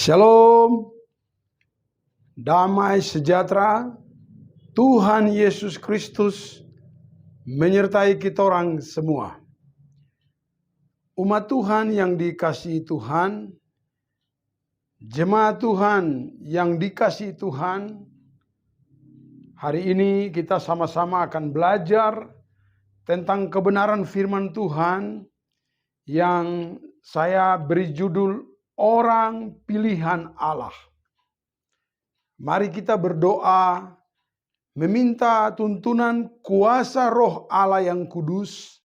Shalom, damai sejahtera, Tuhan Yesus Kristus menyertai kita orang semua. Umat Tuhan yang dikasihi Tuhan, jemaat Tuhan yang dikasihi Tuhan, hari ini kita sama-sama akan belajar tentang kebenaran firman Tuhan yang saya beri judul Orang Pilihan Allah. Mari kita berdoa, meminta tuntunan kuasa Roh Allah yang kudus,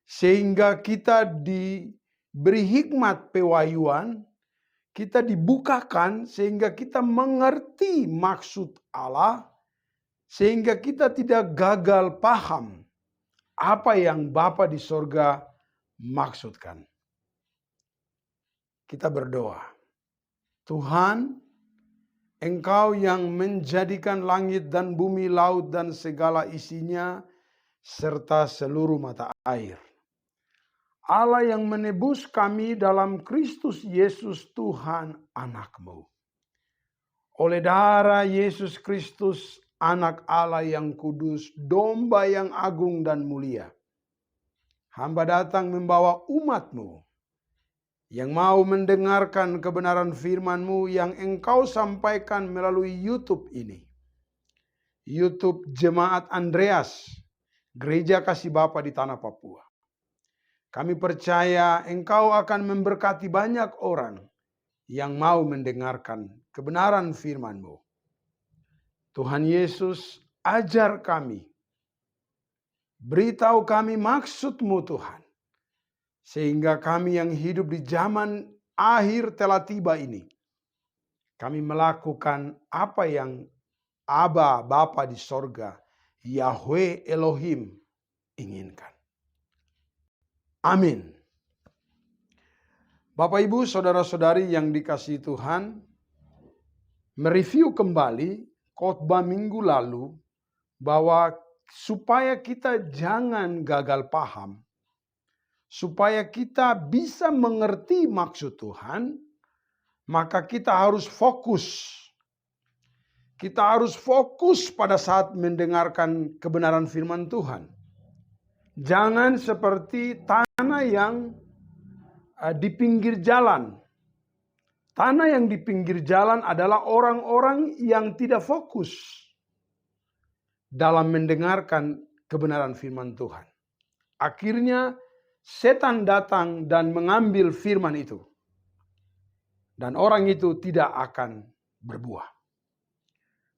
sehingga kita diberi hikmat pewahyuan, kita dibukakan sehingga kita mengerti maksud Allah, sehingga kita tidak gagal paham apa yang Bapa di sorga maksudkan. Kita berdoa. Tuhan, Engkau yang menjadikan langit dan bumi, laut dan segala isinya, serta seluruh mata air. Allah yang menebus kami dalam Kristus Yesus Tuhan Anak-Mu. Oleh darah Yesus Kristus, Anak Allah yang kudus, domba yang agung dan mulia. Hamba datang membawa umat-Mu yang mau mendengarkan kebenaran firman-Mu yang Engkau sampaikan melalui YouTube ini. YouTube Jemaat Andreas, Gereja Kasih Bapa di Tanah Papua. Kami percaya Engkau akan memberkati banyak orang yang mau mendengarkan kebenaran firman-Mu. Tuhan Yesus, ajar kami. Beritahu kami maksud-Mu Tuhan. Sehingga kami yang hidup di zaman akhir telah tiba ini, kami melakukan apa yang Aba Bapa di sorga, Yahweh Elohim inginkan. Amin. Bapak Ibu saudara-saudari yang dikasihi Tuhan, mereview kembali khotbah minggu lalu bahwa supaya kita jangan gagal paham, supaya kita bisa mengerti maksud Tuhan, maka kita harus fokus. Kita harus fokus pada saat mendengarkan kebenaran firman Tuhan. Jangan seperti tanah yang di pinggir jalan. Tanah yang di pinggir jalan adalah orang-orang yang tidak fokus dalam mendengarkan kebenaran firman Tuhan. Akhirnya setan datang dan mengambil firman itu. Dan orang itu tidak akan berbuah.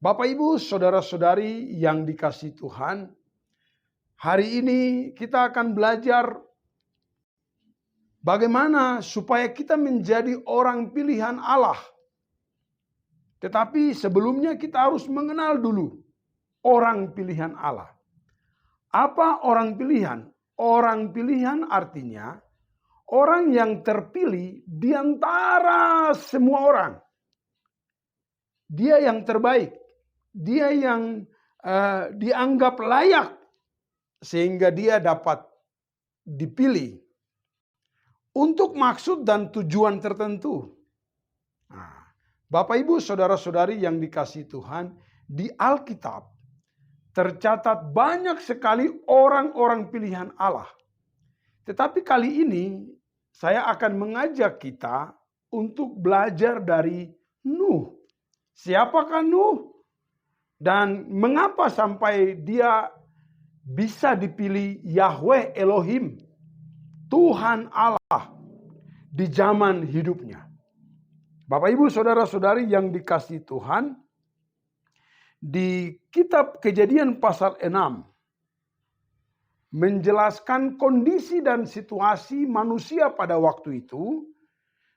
Bapak Ibu saudara-saudari yang dikasihi Tuhan, hari ini kita akan belajar bagaimana supaya kita menjadi orang pilihan Allah. Tetapi sebelumnya kita harus mengenal dulu orang pilihan Allah. Apa orang pilihan? Orang pilihan artinya orang yang terpilih di antara semua orang. Dia yang terbaik. Dia yang dianggap layak. Sehingga dia dapat dipilih untuk maksud dan tujuan tertentu. Nah, Bapak Ibu saudara-saudari yang dikasihi Tuhan, di Alkitab tercatat banyak sekali orang-orang pilihan Allah. Tetapi kali ini saya akan mengajak kita untuk belajar dari Nuh. Siapakah Nuh? Dan mengapa sampai dia bisa dipilih Yahweh Elohim, Tuhan Allah di zaman hidupnya. Bapak Ibu Saudara-saudari yang dikasihi Tuhan, di kitab Kejadian pasal 6 menjelaskan kondisi dan situasi manusia pada waktu itu,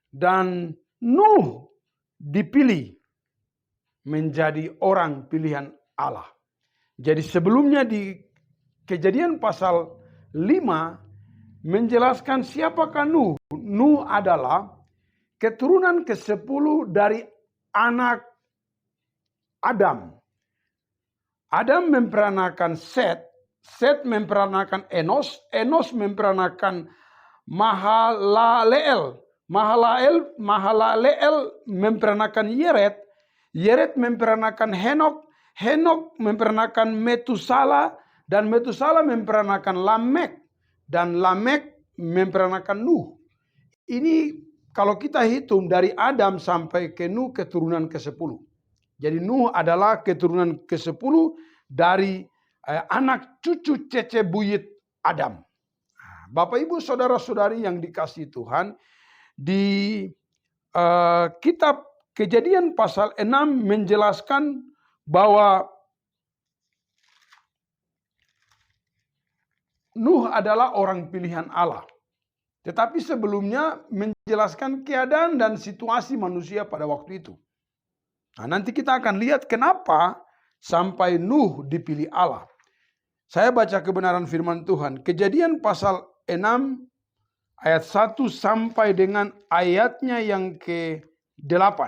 dan Nuh dipilih menjadi orang pilihan Allah. Jadi sebelumnya di Kejadian pasal 5 menjelaskan siapakah Nuh. Nuh adalah keturunan ke-10 dari anak Adam. Adam memperanakan Set, Set memperanakan Enos, Enos memperanakan Mahalaleel, Mahalaleel memperanakan Yered, Yered memperanakan Henok, Henok memperanakan Metusala, dan Metusala memperanakan Lamek, dan Lamek memperanakan Nuh. Ini kalau kita hitung dari Adam sampai ke Nuh keturunan ke-10. Jadi Nuh adalah keturunan ke-10 dari anak cucu cece buyut Adam. Bapak Ibu Saudara-saudari yang dikasihi Tuhan, di kitab Kejadian pasal 6 menjelaskan bahwa Nuh adalah orang pilihan Allah. Tetapi sebelumnya menjelaskan keadaan dan situasi manusia pada waktu itu. Nah, nanti kita akan lihat kenapa sampai Nuh dipilih Allah. Saya baca kebenaran firman Tuhan. Kejadian pasal 6 ayat 1 sampai dengan ayatnya yang ke-8.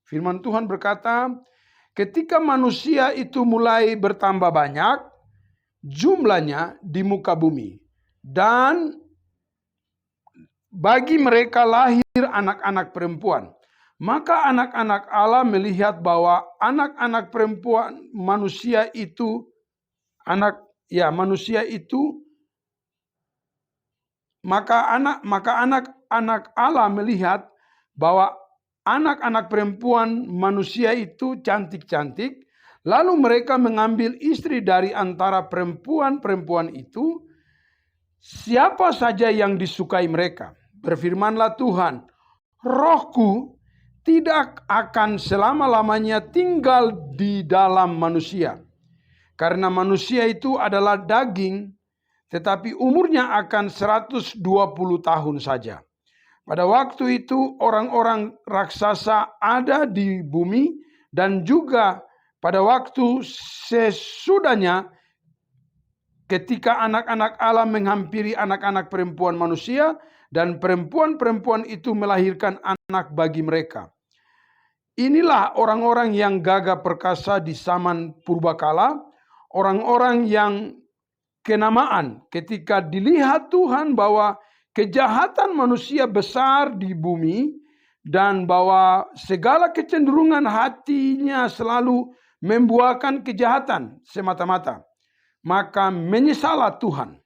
Firman Tuhan berkata, ketika manusia itu mulai bertambah banyak jumlahnya di muka bumi, dan bagi mereka lahir anak-anak perempuan, maka anak-anak Allah melihat bahwa anak-anak perempuan manusia itu maka anak-anak Allah melihat bahwa anak-anak perempuan manusia itu cantik-cantik, lalu mereka mengambil istri dari antara perempuan-perempuan itu, siapa saja yang disukai mereka. Berfirmanlah Tuhan, rohku tidak akan selama-lamanya tinggal di dalam manusia. Karena manusia itu adalah daging, tetapi umurnya akan 120 tahun saja. Pada waktu itu orang-orang raksasa ada di bumi, dan juga pada waktu sesudahnya ketika anak-anak Allah menghampiri anak-anak perempuan manusia, dan perempuan-perempuan itu melahirkan anak bagi mereka. Inilah orang-orang yang gagah perkasa di zaman purbakala, orang-orang yang kenamaan ketika dilihat Tuhan bahwa kejahatan manusia besar di bumi, dan bahwa segala kecenderungan hatinya selalu membuahkan kejahatan semata-mata. Maka menyesallah Tuhan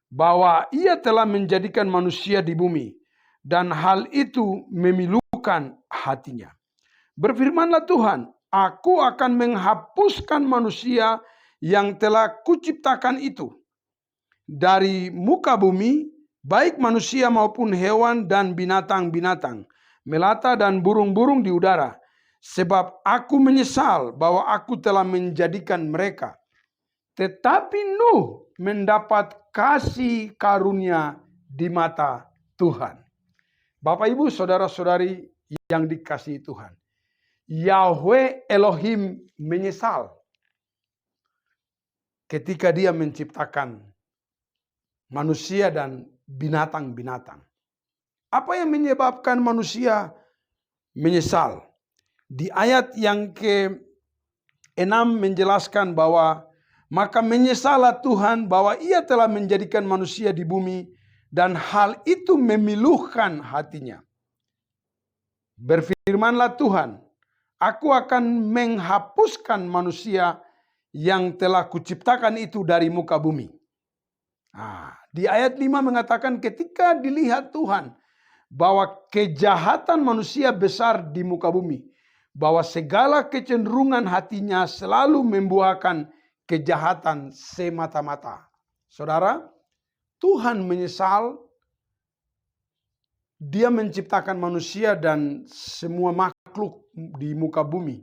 bahwa ia telah menjadikan manusia di bumi, dan hal itu memilukan hatinya. Berfirmanlah Tuhan, aku akan menghapuskan manusia yang telah kuciptakan itu dari muka bumi, baik manusia maupun hewan dan binatang-binatang, melata dan burung-burung di udara, sebab aku menyesal bahwa aku telah menjadikan mereka. Tetapi Nuh mendapat kasih karunia di mata Tuhan. Bapak Ibu Saudara-saudari yang dikasihi Tuhan, Yahweh Elohim menyesal ketika dia menciptakan manusia dan binatang-binatang. Apa yang menyebabkan manusia menyesal? Di ayat yang ke-6 menjelaskan bahwa maka menyesallah Tuhan bahwa ia telah menjadikan manusia di bumi, dan hal itu memilukan hatinya. Berfirmanlah Tuhan, aku akan menghapuskan manusia yang telah kuciptakan itu dari muka bumi. Di ayat 5 mengatakan ketika dilihat Tuhan bahwa kejahatan manusia besar di muka bumi, bahwa segala kecenderungan hatinya selalu membuahkan kejahatan semata-mata. Saudara, Tuhan menyesal Dia menciptakan manusia dan semua makhluk di muka bumi.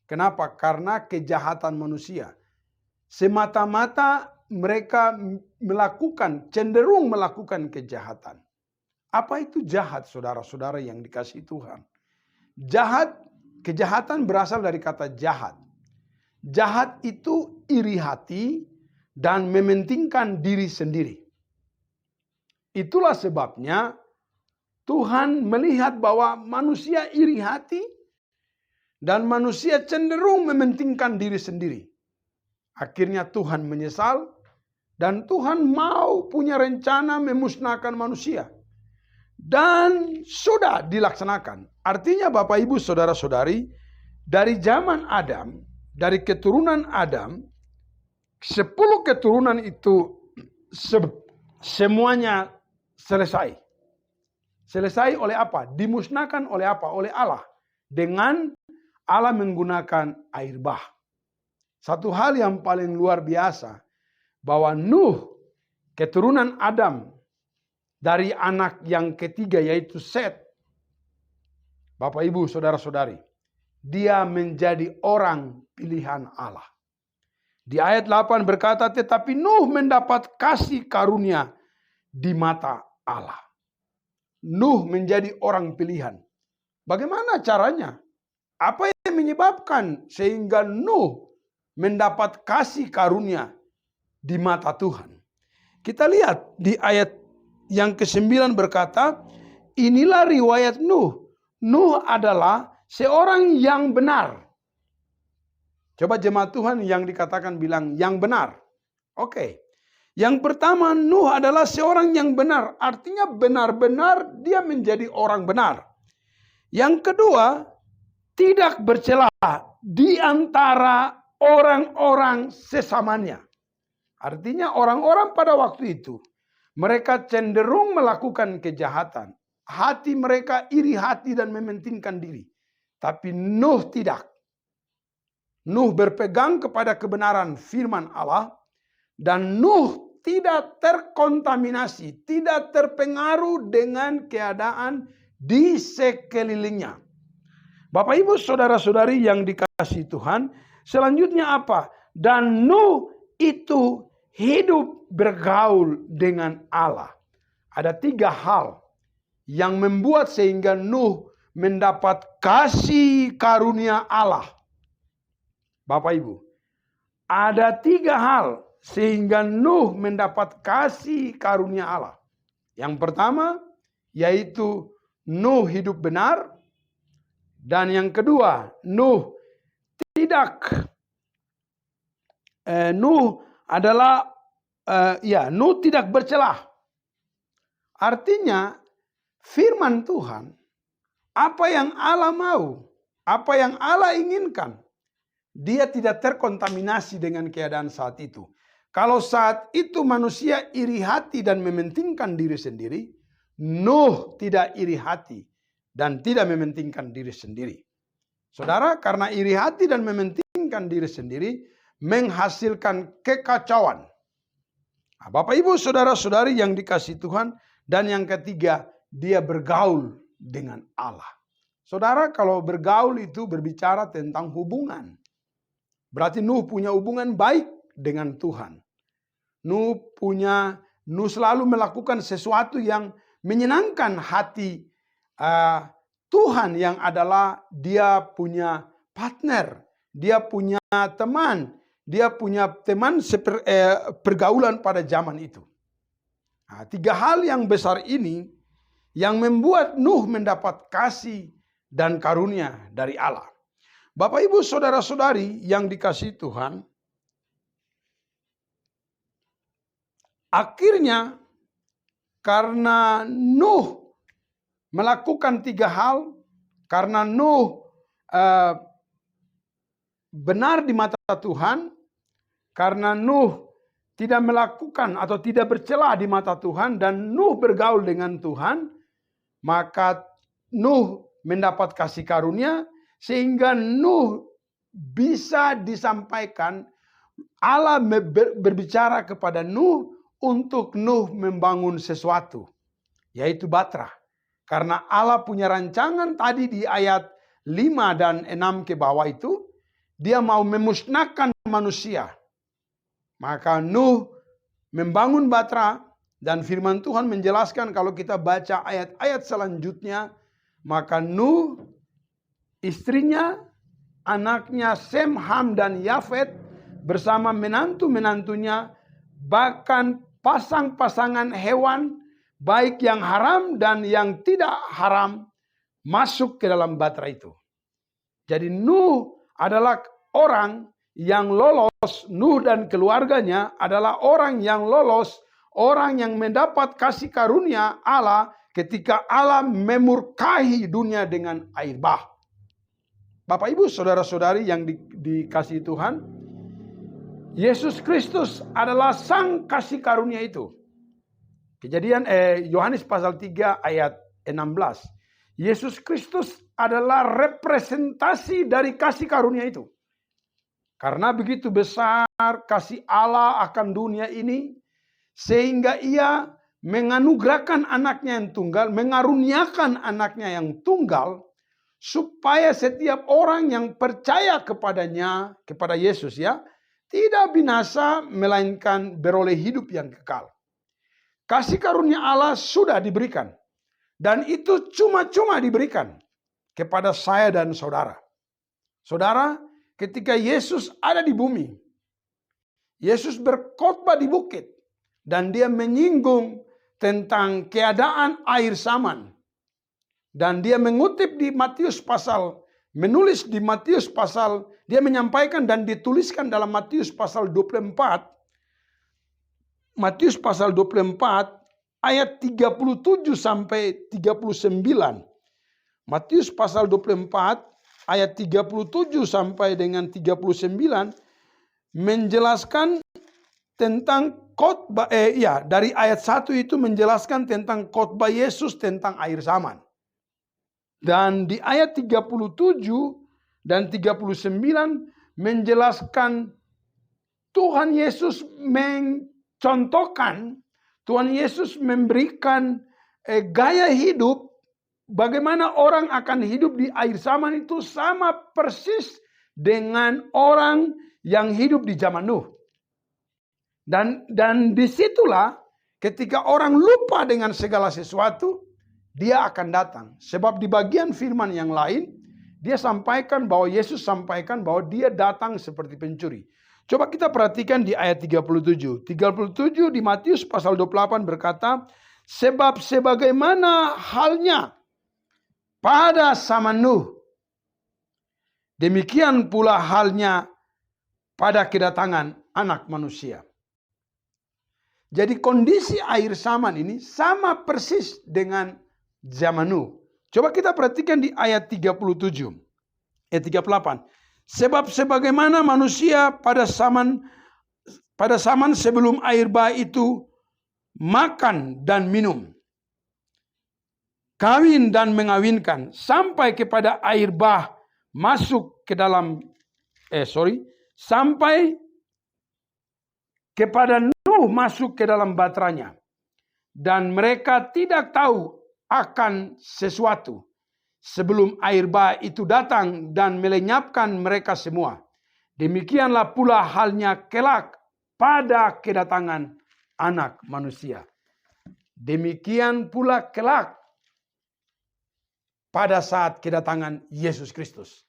Kenapa? Karena kejahatan manusia. Semata-mata mereka cenderung melakukan kejahatan. Apa itu jahat, saudara-saudara yang dikasihi Tuhan? Kejahatan berasal dari kata jahat. Jahat itu iri hati dan mementingkan diri sendiri. Itulah sebabnya Tuhan melihat bahwa manusia iri hati dan manusia cenderung mementingkan diri sendiri. Akhirnya Tuhan menyesal dan Tuhan mau punya rencana memusnahkan manusia. Dan sudah dilaksanakan. Artinya Bapak Ibu Saudara-saudari, dari zaman Adam, dari keturunan Adam, 10 keturunan itu semuanya selesai. Selesai oleh apa? Dimusnahkan oleh apa? Oleh Allah. Dengan Allah menggunakan air bah. Satu hal yang paling luar biasa. Bahwa Nuh, keturunan Adam. Dari anak yang ketiga yaitu Set. Bapak ibu saudara-saudari. Dia menjadi orang pilihan Allah. Di ayat 8 berkata, tetapi Nuh mendapat kasih karunia di mata Allah. Nuh menjadi orang pilihan. Bagaimana caranya? Apa yang menyebabkan sehingga Nuh mendapat kasih karunia di mata Tuhan? Kita lihat di ayat yang ke-9 berkata, inilah riwayat Nuh. Nuh adalah seorang yang benar. Coba jemaat Tuhan yang dikatakan bilang yang benar. Oke. Yang pertama, Nuh adalah seorang yang benar. Artinya benar-benar dia menjadi orang benar. Yang kedua, tidak bercela di antara orang-orang sesamanya. Artinya orang-orang pada waktu itu, mereka cenderung melakukan kejahatan. Hati mereka iri hati dan mementingkan diri. Tapi Nuh tidak. Nuh berpegang kepada kebenaran firman Allah. Dan Nuh tidak terkontaminasi, tidak terpengaruh dengan keadaan di sekelilingnya. Bapak ibu saudara-saudari yang dikasihi Tuhan, selanjutnya apa? Dan Nuh itu hidup bergaul dengan Allah. Ada 3 hal yang membuat sehingga Nuh mendapat kasih karunia Allah. Bapak ibu, ada 3 hal sehingga Nuh mendapat kasih karunia Allah. Yang pertama, yaitu Nuh hidup benar. Dan yang kedua, Nuh tidak bercelah. Artinya, firman Tuhan, apa yang Allah mau, apa yang Allah inginkan, dia tidak terkontaminasi dengan keadaan saat itu. Kalau saat itu manusia iri hati dan mementingkan diri sendiri, Nuh tidak iri hati dan tidak mementingkan diri sendiri. Saudara, karena iri hati dan mementingkan diri sendiri menghasilkan kekacauan. Nah, Bapak Ibu saudara-saudari yang dikasihi Tuhan, dan yang ketiga, dia bergaul dengan Allah. Saudara, kalau bergaul itu berbicara tentang hubungan. Berarti Nuh punya hubungan baik dengan Tuhan. Nuh selalu melakukan sesuatu yang menyenangkan hati Tuhan, yang adalah dia punya partner, dia punya teman, pergaulan pada zaman itu. Nah, 3 hal yang besar ini yang membuat Nuh mendapat kasih dan karunia dari Allah. Bapak ibu saudara-saudari yang dikasihi Tuhan, akhirnya karena Nuh melakukan 3 hal, karena Nuh benar di mata Tuhan, karena Nuh tidak melakukan atau tidak bercela di mata Tuhan, dan Nuh bergaul dengan Tuhan, maka Nuh mendapat kasih karunia, sehingga Nuh bisa disampaikan, Allah berbicara kepada Nuh untuk Nuh membangun sesuatu, yaitu Batra. Karena Allah punya rancangan tadi di ayat 5 dan 6 ke bawah itu, dia mau memusnahkan manusia. Maka Nuh membangun batra, dan firman Tuhan menjelaskan kalau kita baca ayat-ayat selanjutnya, maka Nuh, istrinya, anaknya Sem, Ham, dan Yafet bersama menantu-menantunya, bahkan pasang-pasangan hewan, baik yang haram dan yang tidak haram, masuk ke dalam batra itu. Jadi Nuh adalah orang yang lolos, Nuh dan keluarganya adalah orang yang lolos, orang yang mendapat kasih karunia Allah ketika Allah memurkahi dunia dengan air bah. Bapak Ibu saudara-saudari yang dikasihi Tuhan, Yesus Kristus adalah sang kasih karunia itu. Kejadian Yohanes pasal 3 ayat 16. Yesus Kristus adalah representasi dari kasih karunia itu. Karena begitu besar kasih Allah akan dunia ini, sehingga ia menganugerahkan anaknya yang tunggal, mengaruniakan anaknya yang tunggal, supaya setiap orang yang percaya kepadanya, kepada Yesus ya, tidak binasa melainkan beroleh hidup yang kekal. Kasih karunia Allah sudah diberikan. Dan itu cuma-cuma diberikan kepada saya dan saudara. Saudara, ketika Yesus ada di bumi, Yesus berkhotbah di bukit, dan dia menyinggung tentang keadaan air zaman. Dan dia mengutip di Matius pasal, menulis di Matius pasal, dia menyampaikan dan dituliskan dalam Matius pasal 24, Matius pasal 24 ayat 37 sampai 39. Matius pasal 24 ayat 37 sampai dengan 39 menjelaskan tentang khotbah dari ayat 1 itu menjelaskan tentang khotbah Yesus tentang akhir zaman. Dan di ayat 37 dan 39 menjelaskan Tuhan Yesus contohkan, Tuhan Yesus memberikan gaya hidup, bagaimana orang akan hidup di akhir zaman itu sama persis dengan orang yang hidup di zaman Nuh. Dan disitulah ketika orang lupa dengan segala sesuatu, dia akan datang. Sebab di bagian firman yang lain, dia sampaikan bahwa Yesus sampaikan bahwa dia datang seperti pencuri. Coba kita perhatikan di ayat 37. 37 di Matius pasal 28 berkata, sebab sebagaimana halnya pada zaman Nuh, demikian pula halnya pada kedatangan anak manusia. Jadi kondisi akhir zaman ini sama persis dengan zaman Nuh. Coba kita perhatikan di ayat 37. Ayat 38. Sebab sebagaimana manusia pada zaman sebelum air bah itu makan dan minum, kawin dan mengawinkan, sampai kepada air bah masuk ke dalam sampai kepada Nuh masuk ke dalam batranya, dan mereka tidak tahu akan sesuatu sebelum air bah itu datang dan melenyapkan mereka semua. Demikianlah pula halnya kelak pada kedatangan anak manusia. Demikian pula kelak pada saat kedatangan Yesus Kristus.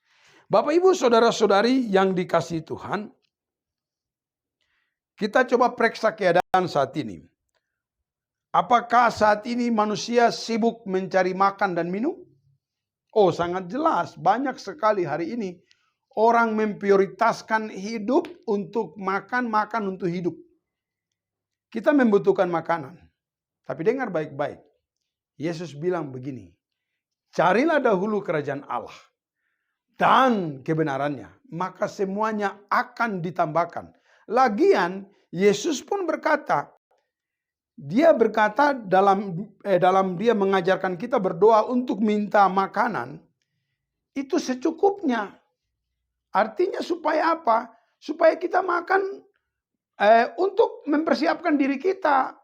Bapak Ibu saudara-saudari yang dikasihi Tuhan, kita coba periksa keadaan saat ini. Apakah saat ini manusia sibuk mencari makan dan minum? Oh, sangat jelas. Banyak sekali hari ini orang memprioritaskan hidup untuk makan untuk hidup. Kita membutuhkan makanan. Tapi dengar baik-baik. Yesus bilang begini, carilah dahulu kerajaan Allah dan kebenarannya, maka semuanya akan ditambahkan. Lagian Yesus pun berkata, dia berkata dalam dia mengajarkan kita berdoa untuk minta makanan, itu secukupnya. Artinya supaya apa? Supaya kita makan untuk mempersiapkan diri kita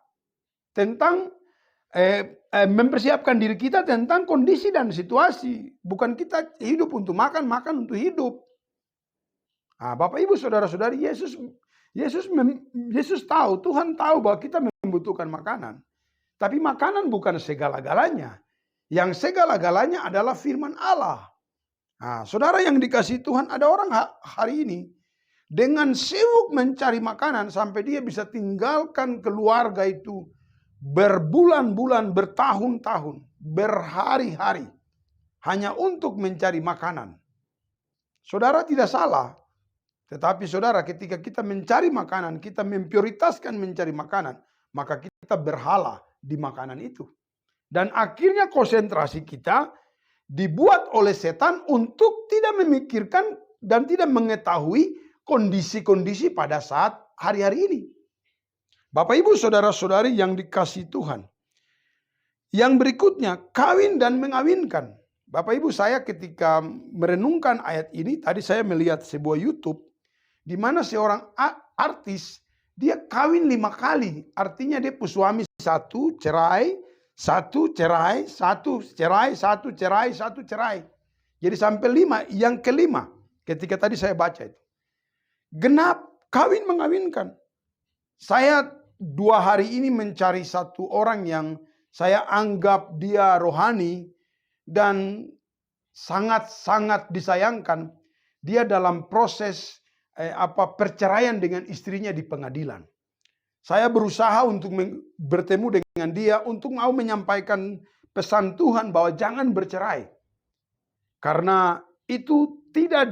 tentang mempersiapkan diri kita tentang kondisi dan situasi. Bukan kita hidup untuk makan, makan untuk hidup. Bapak Ibu saudara-saudari, Yesus tahu, Tuhan tahu bahwa kita membutuhkan makanan. Tapi makanan bukan segala-galanya. Yang segala-galanya adalah firman Allah. Saudara yang dikasihi Tuhan, ada orang hari ini dengan sibuk mencari makanan sampai dia bisa tinggalkan keluarga itu berbulan-bulan, bertahun-tahun, berhari-hari hanya untuk mencari makanan. Saudara tidak salah, tetapi saudara ketika kita mencari makanan, kita memprioritaskan mencari makanan, maka kita berhala di makanan itu. Dan akhirnya konsentrasi kita dibuat oleh setan untuk tidak memikirkan dan tidak mengetahui kondisi-kondisi pada saat hari-hari ini. Bapak Ibu saudara-saudari yang dikasihi Tuhan. Yang berikutnya, kawin dan mengawinkan. Bapak Ibu, saya ketika merenungkan ayat ini, tadi saya melihat sebuah YouTube di mana seorang artis dia kawin 5 kali. Artinya dia suami 1 cerai, 1 cerai, 1 cerai, 1 cerai, 1 cerai. Jadi sampai 5, yang kelima ketika tadi saya baca itu. Genap kawin mengawinkan. Saya 2 hari ini mencari satu orang yang saya anggap dia rohani dan sangat-sangat disayangkan. Dia dalam proses perceraian dengan istrinya di pengadilan. Saya berusaha untuk bertemu dengan dia untuk mau menyampaikan pesan Tuhan bahwa jangan bercerai. Karena itu tidak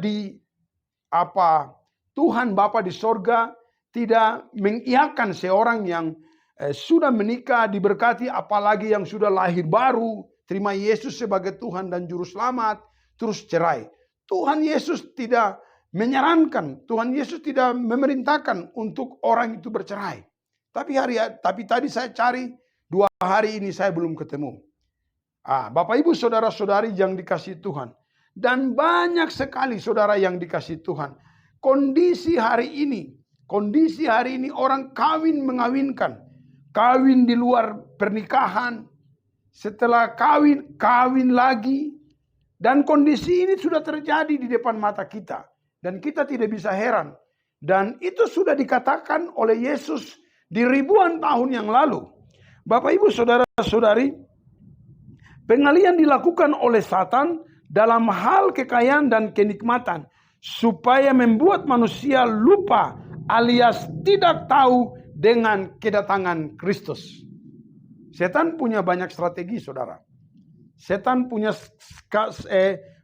Tuhan Bapa di sorga tidak mengiyakan seorang yang sudah menikah diberkati, apalagi yang sudah lahir baru, terima Yesus sebagai Tuhan dan Juru Selamat, terus cerai. Tuhan Yesus tidak menyarankan, Tuhan Yesus tidak memerintahkan untuk orang itu bercerai. Tapi tadi saya cari 2 hari ini saya belum ketemu. Bapak Ibu saudara-saudari yang dikasihi Tuhan. Dan banyak sekali saudara yang dikasihi Tuhan. Kondisi hari ini orang kawin mengawinkan. Kawin di luar pernikahan. Setelah kawin lagi. Dan kondisi ini sudah terjadi di depan mata kita. Dan kita tidak bisa heran. Dan itu sudah dikatakan oleh Yesus di ribuan tahun yang lalu. Bapak Ibu saudara-saudari, pengalian dilakukan oleh Satan dalam hal kekayaan dan kenikmatan supaya membuat manusia lupa alias tidak tahu dengan kedatangan Kristus. Setan punya banyak strategi, saudara. Setan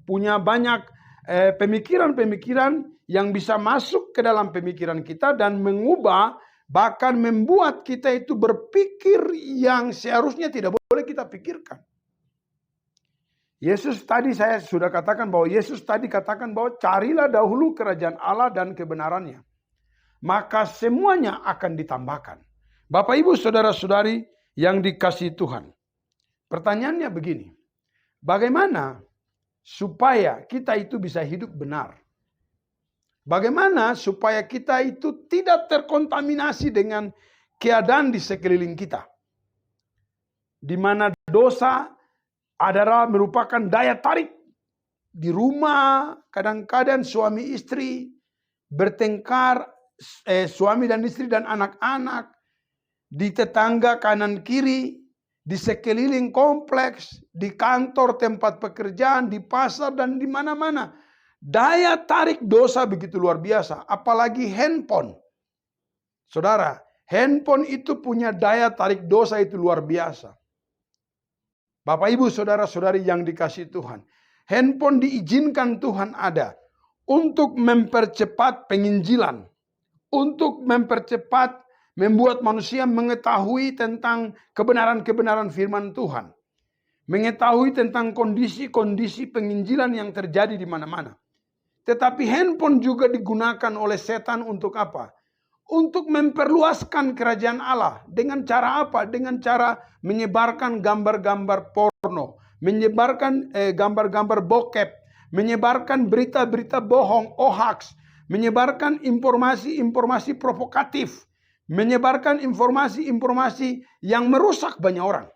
punya banyak pemikiran-pemikiran yang bisa masuk ke dalam pemikiran kita dan mengubah, bahkan membuat kita itu berpikir yang seharusnya tidak boleh kita pikirkan. Yesus tadi saya sudah katakan bahwa carilah dahulu kerajaan Allah dan kebenarannya. Maka semuanya akan ditambahkan. Bapak Ibu saudara-saudari yang dikasihi Tuhan. Pertanyaannya begini. Bagaimana supaya kita itu bisa hidup benar? Bagaimana supaya kita itu tidak terkontaminasi dengan keadaan di sekeliling kita? Di mana dosa adalah merupakan daya tarik. Di rumah kadang-kadang suami istri bertengkar, suami dan istri dan anak-anak. Di tetangga kanan kiri, di sekeliling kompleks, di kantor tempat pekerjaan, di pasar dan di mana-mana. Daya tarik dosa begitu luar biasa, apalagi handphone. Saudara, handphone itu punya daya tarik dosa itu luar biasa. Bapak Ibu saudara-saudari yang dikasihi Tuhan, handphone diizinkan Tuhan ada untuk mempercepat penginjilan, untuk membuat manusia mengetahui tentang kebenaran-kebenaran firman Tuhan, mengetahui tentang kondisi-kondisi penginjilan yang terjadi di mana-mana. Tetapi handphone juga digunakan oleh setan untuk apa? Untuk memperluaskan kerajaan Allah. Dengan cara apa? Dengan cara menyebarkan gambar-gambar porno, menyebarkan gambar-gambar bokep, menyebarkan berita-berita bohong, hoax, menyebarkan informasi-informasi provokatif, menyebarkan informasi-informasi yang merusak banyak orang.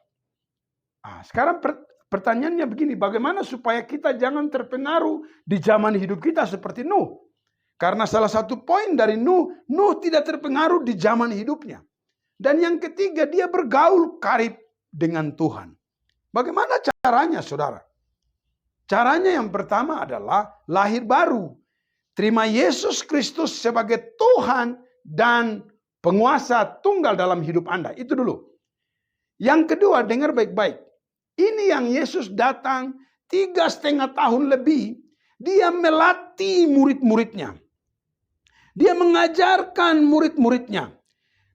Sekarang pertanyaannya begini, bagaimana supaya kita jangan terpengaruh di zaman hidup kita seperti Nuh? Karena salah satu poin dari Nuh tidak terpengaruh di zaman hidupnya. Dan yang ketiga, dia bergaul karib dengan Tuhan. Bagaimana caranya, saudara? Caranya yang pertama adalah lahir baru. Terima Yesus Kristus sebagai Tuhan dan penguasa tunggal dalam hidup Anda. Itu dulu. Yang kedua, dengar baik-baik. Ini yang Yesus datang 3,5 tahun lebih. Dia melatih murid-muridnya. Dia mengajarkan murid-muridnya.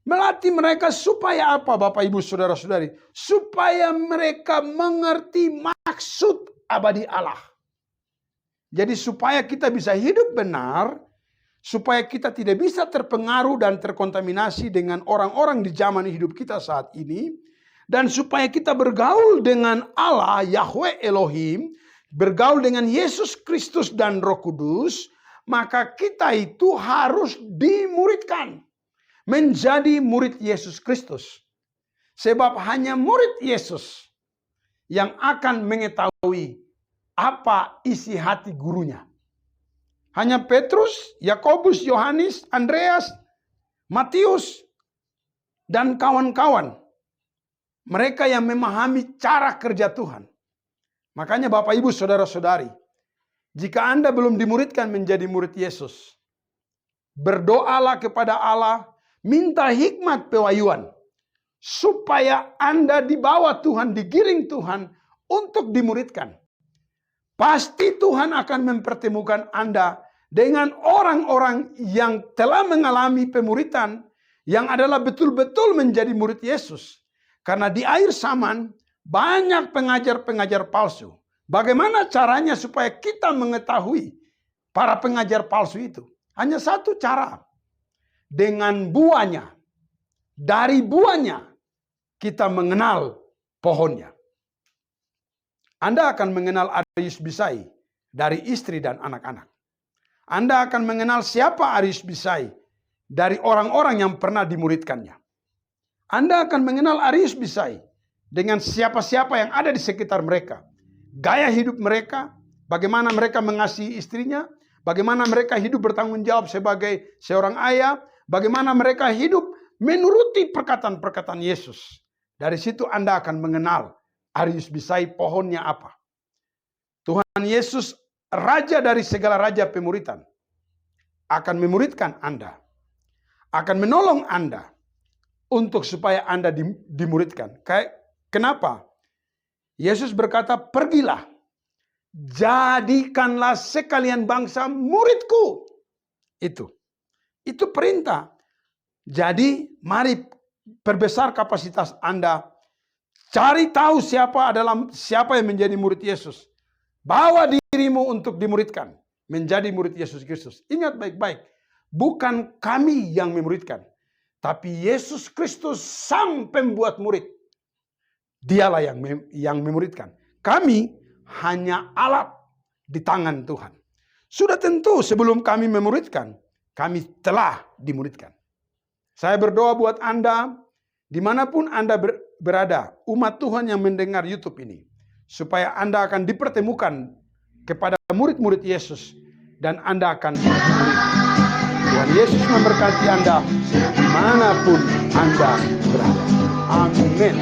Melatih mereka supaya apa, Bapak Ibu Saudara-saudari? Supaya mereka mengerti maksud abadi Allah. Jadi supaya kita bisa hidup benar, supaya kita tidak bisa terpengaruh dan terkontaminasi dengan orang-orang di zaman hidup kita saat ini, dan supaya kita bergaul dengan Allah, Yahweh Elohim, bergaul dengan Yesus Kristus dan Roh Kudus, maka kita itu harus dimuridkan menjadi murid Yesus Kristus. Sebab hanya murid Yesus yang akan mengetahui apa isi hati gurunya. Hanya Petrus, Yakobus, Yohanes, Andreas, Matius, dan kawan-kawan. Mereka yang memahami cara kerja Tuhan. Makanya Bapak Ibu Saudara-saudari, jika Anda belum dimuridkan menjadi murid Yesus, berdoalah kepada Allah, minta hikmat pewahyuan, supaya Anda dibawa Tuhan, digiring Tuhan untuk dimuridkan. Pasti Tuhan akan mempertemukan Anda dengan orang-orang yang telah mengalami pemuridan, yang adalah betul-betul menjadi murid Yesus. Karena di akhir zaman banyak pengajar-pengajar palsu. Bagaimana caranya supaya kita mengetahui para pengajar palsu itu? Hanya satu cara. Dengan buahnya. Dari buahnya kita mengenal pohonnya. Anda akan mengenal Arius Bisai dari istri dan anak-anak. Anda akan mengenal siapa Arius Bisai dari orang-orang yang pernah dimuridkannya. Anda akan mengenal Arius Bisai dengan siapa-siapa yang ada di sekitar mereka. Gaya hidup mereka, bagaimana mereka mengasihi istrinya, bagaimana mereka hidup bertanggung jawab sebagai seorang ayah, bagaimana mereka hidup menuruti perkataan-perkataan Yesus. Dari situ Anda akan mengenal Arius Bisai pohonnya apa. Tuhan Yesus, raja dari segala raja pemuritan, akan memuridkan Anda. Akan menolong Anda untuk supaya Anda dimuridkan. Kenapa? Yesus berkata, pergilah, jadikanlah sekalian bangsa muridku. Itu perintah. Jadi mari perbesar kapasitas Anda. Cari tahu siapa yang menjadi murid Yesus. Bawa dirimu untuk dimuridkan. Menjadi murid Yesus Kristus. Ingat baik-baik. Bukan kami yang memuridkan. Tapi Yesus Kristus sang pembuat murid. Dialah yang memuridkan. Kami hanya alat di tangan Tuhan. Sudah tentu sebelum kami memuridkan, kami telah dimuridkan. Saya berdoa buat Anda, dimanapun Anda berada, umat Tuhan yang mendengar YouTube ini, supaya Anda akan dipertemukan kepada murid-murid Yesus, dan Anda akan dimurid. Tuhan Yesus memberkati Anda dimanapun Anda berada. Amin.